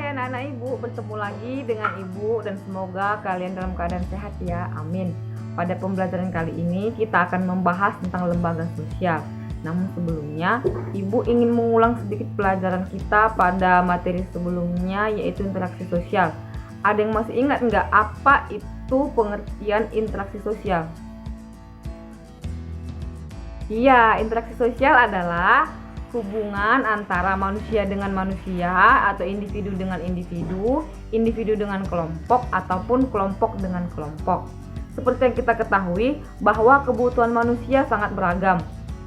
Hai anak-anak ibu, bertemu lagi dengan ibu dan semoga kalian dalam keadaan sehat ya, amin. Pada pembelajaran kali ini kita akan membahas tentang lembaga sosial. Namun sebelumnya, ibu ingin mengulang sedikit pelajaran kita pada materi sebelumnya, yaitu interaksi sosial. Ada yang masih ingat nggak apa itu pengertian interaksi sosial? Iya, interaksi sosial adalah hubungan antara manusia dengan manusia atau individu dengan individu, individu dengan kelompok ataupun kelompok dengan kelompok. Seperti yang kita ketahui bahwa kebutuhan manusia sangat beragam.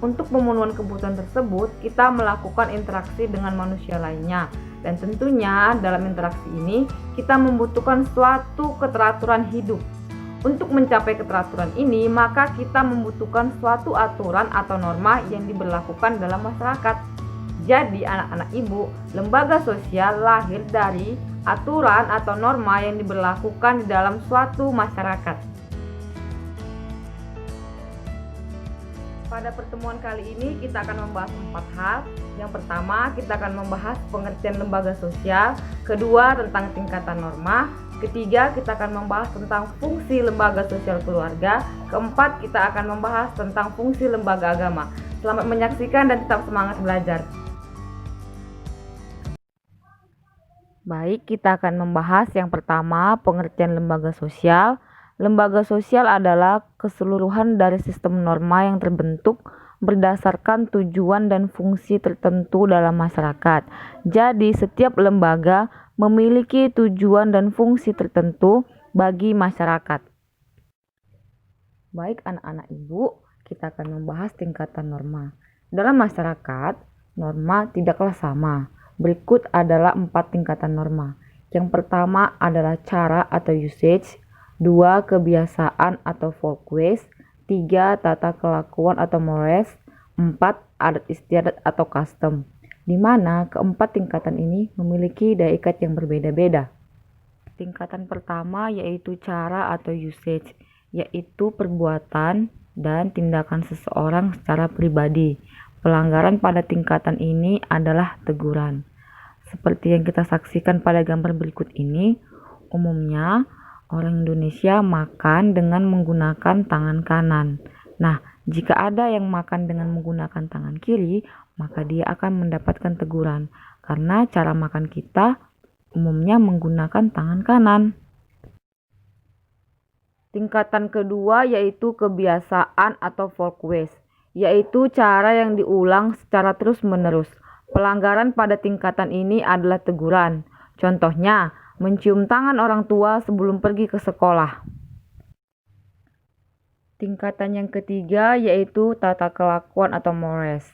Untuk pemenuhan kebutuhan tersebut, kita melakukan interaksi dengan manusia lainnya. Dan tentunya dalam interaksi ini kita membutuhkan suatu keteraturan hidup. Untuk mencapai keteraturan ini, maka kita membutuhkan suatu aturan atau norma yang diberlakukan dalam masyarakat. Jadi, anak-anak ibu, lembaga sosial lahir dari aturan atau norma yang diberlakukan di dalam suatu masyarakat. Pada pertemuan kali ini kita akan membahas 4 hal. Yang pertama, kita akan membahas pengertian lembaga sosial. Kedua, tentang tingkatan norma. Ketiga, kita akan membahas tentang fungsi lembaga sosial keluarga. Keempat, kita akan membahas tentang fungsi lembaga agama. Selamat menyaksikan dan tetap semangat belajar. Baik, kita akan membahas yang pertama, pengertian lembaga sosial. Lembaga sosial adalah keseluruhan dari sistem norma yang terbentuk berdasarkan tujuan dan fungsi tertentu dalam masyarakat. Jadi, setiap lembaga memiliki tujuan dan fungsi tertentu bagi masyarakat. Baik anak-anak ibu, kita akan membahas tingkatan norma. Dalam masyarakat, norma tidaklah sama. Berikut adalah 4 tingkatan norma. Yang pertama adalah cara atau usage, 2 kebiasaan atau folkways, 3 tata kelakuan atau mores, 4 adat istiadat atau custom, di mana keempat tingkatan ini memiliki daya ikat yang berbeda-beda. Tingkatan pertama yaitu cara atau usage, yaitu perbuatan dan tindakan seseorang secara pribadi. Pelanggaran pada tingkatan ini adalah teguran. Seperti yang kita saksikan pada gambar berikut ini, umumnya orang Indonesia makan dengan menggunakan tangan kanan. Nah, jika ada yang makan dengan menggunakan tangan kiri, maka dia akan mendapatkan teguran karena cara makan kita umumnya menggunakan tangan kanan. Tingkatan kedua yaitu kebiasaan atau folkways, yaitu cara yang diulang secara terus-menerus. Pelanggaran pada tingkatan ini adalah teguran. Contohnya, mencium tangan orang tua sebelum pergi ke sekolah. Tingkatan yang ketiga yaitu tata kelakuan atau mores,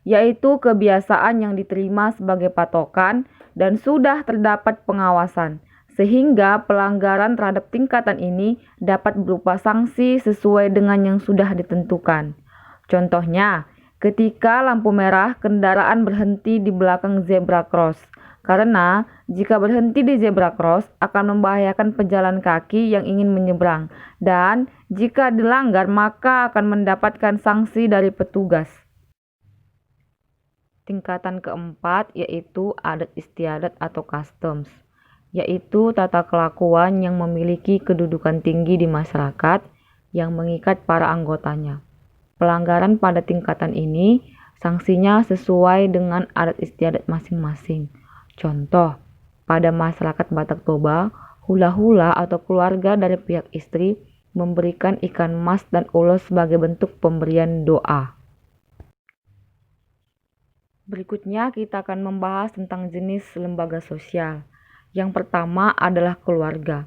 yaitu kebiasaan yang diterima sebagai patokan dan sudah terdapat pengawasan, sehingga pelanggaran terhadap tingkatan ini dapat berupa sanksi sesuai dengan yang sudah ditentukan. Contohnya, ketika lampu merah, kendaraan berhenti di belakang zebra cross. Karena jika berhenti di zebra cross akan membahayakan pejalan kaki yang ingin menyeberang, dan jika dilanggar maka akan mendapatkan sanksi dari petugas. Tingkatan keempat yaitu adat istiadat atau customs, yaitu tata kelakuan yang memiliki kedudukan tinggi di masyarakat yang mengikat para anggotanya. Pelanggaran pada tingkatan ini sanksinya sesuai dengan adat istiadat masing-masing. Contoh, pada masyarakat Batak Toba, hula-hula atau keluarga dari pihak istri memberikan ikan mas dan ulos sebagai bentuk pemberian doa. Berikutnya kita akan membahas tentang jenis lembaga sosial. Yang pertama adalah keluarga.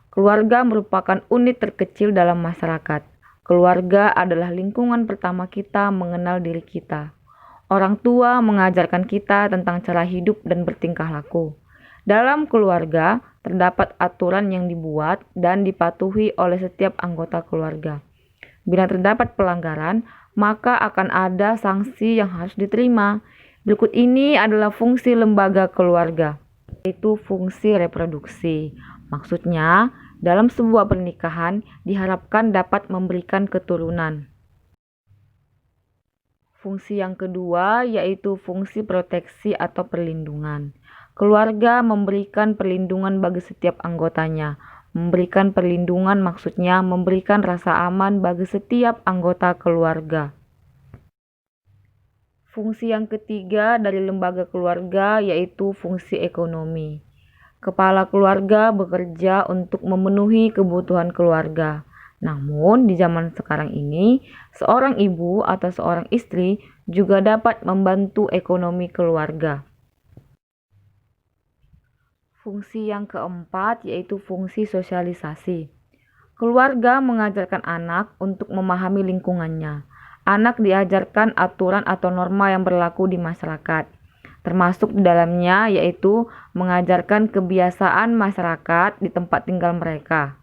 Keluarga merupakan unit terkecil dalam masyarakat. Keluarga adalah lingkungan pertama kita mengenal diri kita. Orang tua mengajarkan kita tentang cara hidup dan bertingkah laku. Dalam keluarga, terdapat aturan yang dibuat dan dipatuhi oleh setiap anggota keluarga. Bila terdapat pelanggaran, maka akan ada sanksi yang harus diterima. Berikut ini adalah fungsi lembaga keluarga, yaitu fungsi reproduksi. Maksudnya, dalam sebuah pernikahan diharapkan dapat memberikan keturunan. Fungsi yang kedua yaitu fungsi proteksi atau perlindungan. Keluarga memberikan perlindungan bagi setiap anggotanya. Memberikan perlindungan maksudnya memberikan rasa aman bagi setiap anggota keluarga. Fungsi yang ketiga dari lembaga keluarga yaitu fungsi ekonomi. Kepala keluarga bekerja untuk memenuhi kebutuhan keluarga. Namun di zaman sekarang ini, seorang ibu atau seorang istri juga dapat membantu ekonomi keluarga. Fungsi yang keempat yaitu fungsi sosialisasi. Keluarga mengajarkan anak untuk memahami lingkungannya. Anak diajarkan aturan atau norma yang berlaku di masyarakat. Termasuk di dalamnya yaitu mengajarkan kebiasaan masyarakat di tempat tinggal mereka.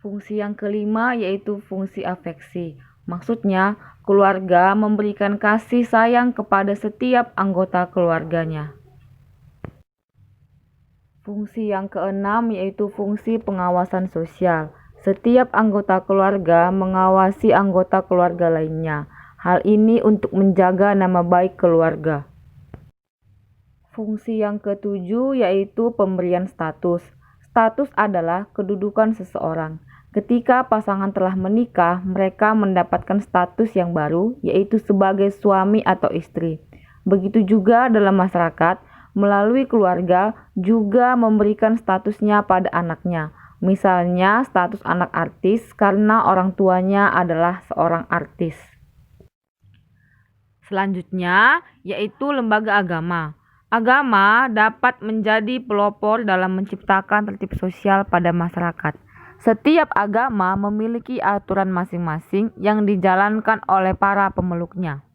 Fungsi yang kelima yaitu fungsi afeksi. Maksudnya, keluarga memberikan kasih sayang kepada setiap anggota keluarganya. Fungsi yang keenam yaitu fungsi pengawasan sosial. Setiap anggota keluarga mengawasi anggota keluarga lainnya. Hal ini untuk menjaga nama baik keluarga. Fungsi yang ketujuh yaitu pemberian status. Status adalah kedudukan seseorang. Ketika pasangan telah menikah, mereka mendapatkan status yang baru, yaitu sebagai suami atau istri. Begitu juga dalam masyarakat, melalui keluarga juga memberikan statusnya pada anaknya. Misalnya status anak artis karena orang tuanya adalah seorang artis. Selanjutnya yaitu lembaga agama. Agama dapat menjadi pelopor dalam menciptakan tertib sosial pada masyarakat. Setiap agama memiliki aturan masing-masing yang dijalankan oleh para pemeluknya.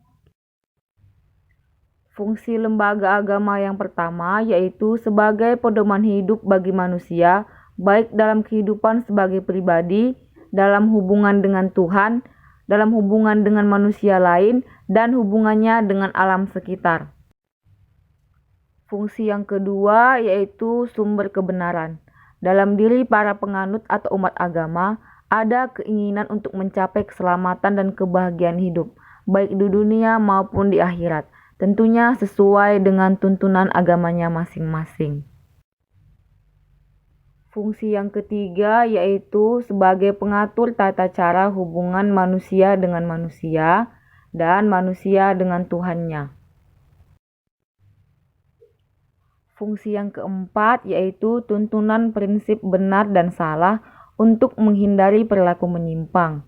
Fungsi lembaga agama yang pertama yaitu sebagai pedoman hidup bagi manusia, baik dalam kehidupan sebagai pribadi, dalam hubungan dengan Tuhan, dalam hubungan dengan manusia lain, dan hubungannya dengan alam sekitar. Fungsi yang kedua yaitu sumber kebenaran. Dalam diri para penganut atau umat agama, ada keinginan untuk mencapai keselamatan dan kebahagiaan hidup, baik di dunia maupun di akhirat. Tentunya sesuai dengan tuntunan agamanya masing-masing. Fungsi yang ketiga yaitu sebagai pengatur tata cara hubungan manusia dengan manusia dan manusia dengan Tuhannya. Fungsi yang keempat yaitu tuntunan prinsip benar dan salah untuk menghindari perilaku menyimpang.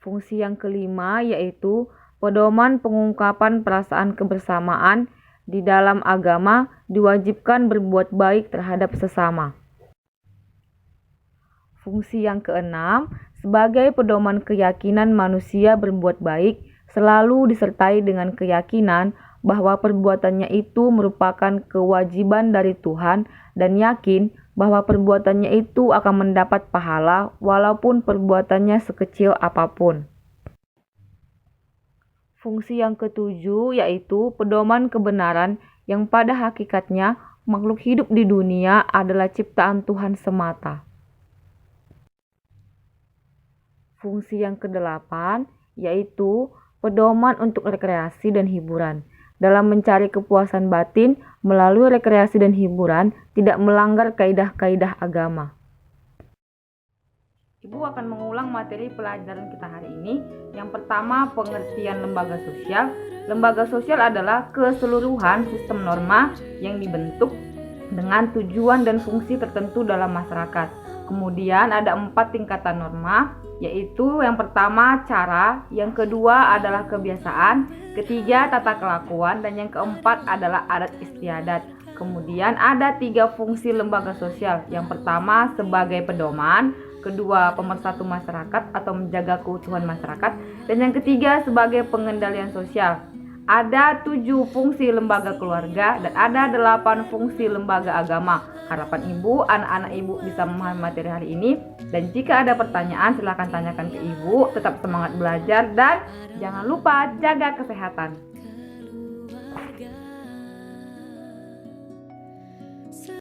Fungsi yang kelima yaitu pedoman pengungkapan perasaan kebersamaan di dalam agama diwajibkan berbuat baik terhadap sesama. Fungsi yang keenam, sebagai pedoman keyakinan manusia berbuat baik selalu disertai dengan keyakinan bahwa perbuatannya itu merupakan kewajiban dari Tuhan dan yakin bahwa perbuatannya itu akan mendapat pahala walaupun perbuatannya sekecil apapun. Fungsi yang ketujuh yaitu pedoman kebenaran yang pada hakikatnya makhluk hidup di dunia adalah ciptaan Tuhan semata. Fungsi yang kedelapan yaitu pedoman untuk rekreasi dan hiburan. Dalam mencari kepuasan batin melalui rekreasi dan hiburan tidak melanggar kaidah-kaidah agama. Ibu akan mengulang materi pelajaran kita hari ini. Yang pertama, pengertian lembaga sosial. Lembaga sosial adalah keseluruhan sistem norma yang dibentuk dengan tujuan dan fungsi tertentu dalam masyarakat. Kemudian ada 4 tingkatan norma, yaitu yang pertama cara, yang kedua adalah kebiasaan, ketiga tata kelakuan, dan yang keempat adalah adat istiadat. Kemudian ada 3 fungsi lembaga sosial. Yang pertama sebagai pedoman, kedua pemersatu masyarakat atau menjaga keutuhan masyarakat, dan yang ketiga sebagai pengendalian sosial. Ada 7 fungsi lembaga keluarga dan ada 8 fungsi lembaga agama. Harapan ibu, anak-anak ibu bisa memahami materi hari ini, dan jika ada pertanyaan silahkan tanyakan ke ibu. Tetap semangat belajar dan jangan lupa jaga kesehatan.